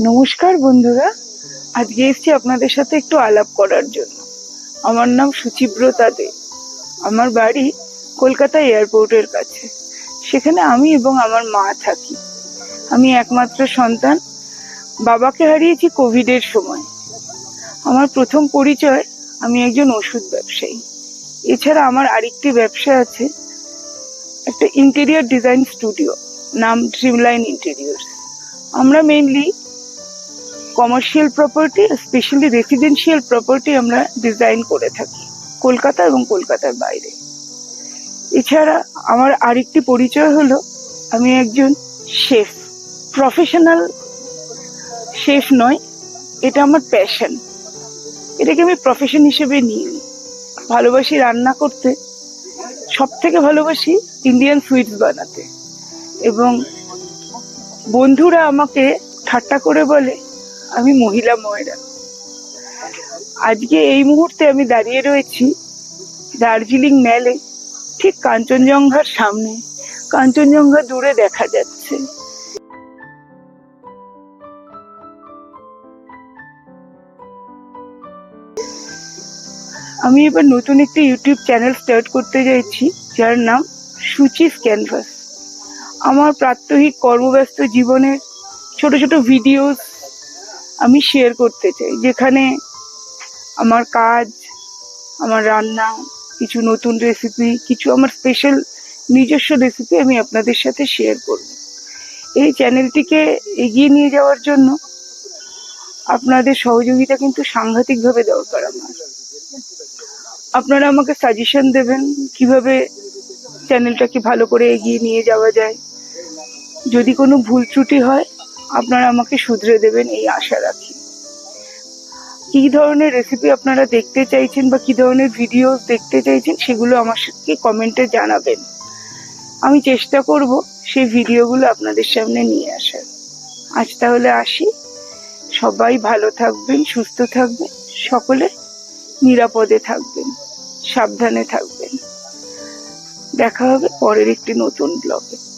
নমস্কার বন্ধুরা, আজকে এসেছি আপনাদের সাথে একটু আলাপ করার জন্য। আমার নাম সুচিব্রতা দে। আমার বাড়ি কলকাতা এয়ারপোর্টের কাছে। সেখানে আমি এবং আমার মা থাকি। আমি একমাত্র সন্তান। বাবাকে হারিয়েছি কোভিডের সময়। আমার প্রথম পরিচয়, আমি একজন ওষুধ ব্যবসায়ী। এছাড়া আমার আরেকটি ব্যবসা আছে, একটা ইন্টেরিয়র ডিজাইন স্টুডিও, নাম ড্রিমলাইন ইন্টেরিয়র্স। আমরা mainly commercial property, specially residential property আমরা ডিজাইন করে থাকি কলকাতা এবং কলকাতার বাইরে। এছাড়া আমার আরেকটি পরিচয় হলো, আমি একজন শেফ। প্রফেশনাল শেফ নয়, এটা আমার প্যাশন। এটাকে আমি প্রফেশন হিসেবে নিই। ভালোবাসি রান্না করতে, সব থেকে ভালোবাসি ইন্ডিয়ান সুইটস বানাতে। এবং বন্ধুরা আমাকে ঠাট্টা করে বলে আমি মহিলা ময়রা। আজকে এই মুহূর্তে আমি দাঁড়িয়ে রয়েছি দার্জিলিং ম্যালে, ঠিক কাঞ্চনজঙ্ঘার সামনে। কাঞ্চনজঙ্ঘা দূরে দেখা যাচ্ছে। আমি এবার নতুন একটি ইউটিউব চ্যানেল স্টার্ট করতে চাইছি, যার নাম সুচিস ক্যানভাস। আমার প্রাত্যহিক কর্মব্যস্ত জীবনের ছোট ছোট ভিডিওস আমি শেয়ার করতে চাই, যেখানে আমার কাজ, আমার রান্না, কিছু নতুন রেসিপি, কিছু আমার স্পেশাল নিজস্ব রেসিপি আমি আপনাদের সাথে শেয়ার করব। এই চ্যানেলটিকে এগিয়ে নিয়ে যাওয়ার জন্য আপনাদের সহযোগিতা কিন্তু সাংঘাতিকভাবে দরকার আমার। আপনারা আমাকে সাজেশন দেবেন কিভাবে চ্যানেলটাকে ভালো করে এগিয়ে নিয়ে যাওয়া যায়। যদি কোনো ভুল ত্রুটি হয়, আপনারা আমাকে শুধরে দেবেন, এই আশা রাখি। কি ধরনের রেসিপি আপনারা দেখতে চাইছেন বা কি ধরনের ভিডিও দেখতে চাইছেন, সেগুলো আমাকে কমেন্টে জানাবেন। আমি চেষ্টা করব সেই ভিডিওগুলো আপনাদের সামনে নিয়ে আসার। আজ তাহলে আসি। সবাই ভালো থাকবেন, সুস্থ থাকবেন, সকলে নিরাপদে থাকবেন, সাবধানে থাকবেন। দেখা হবে পরের একটি নতুন ব্লগে।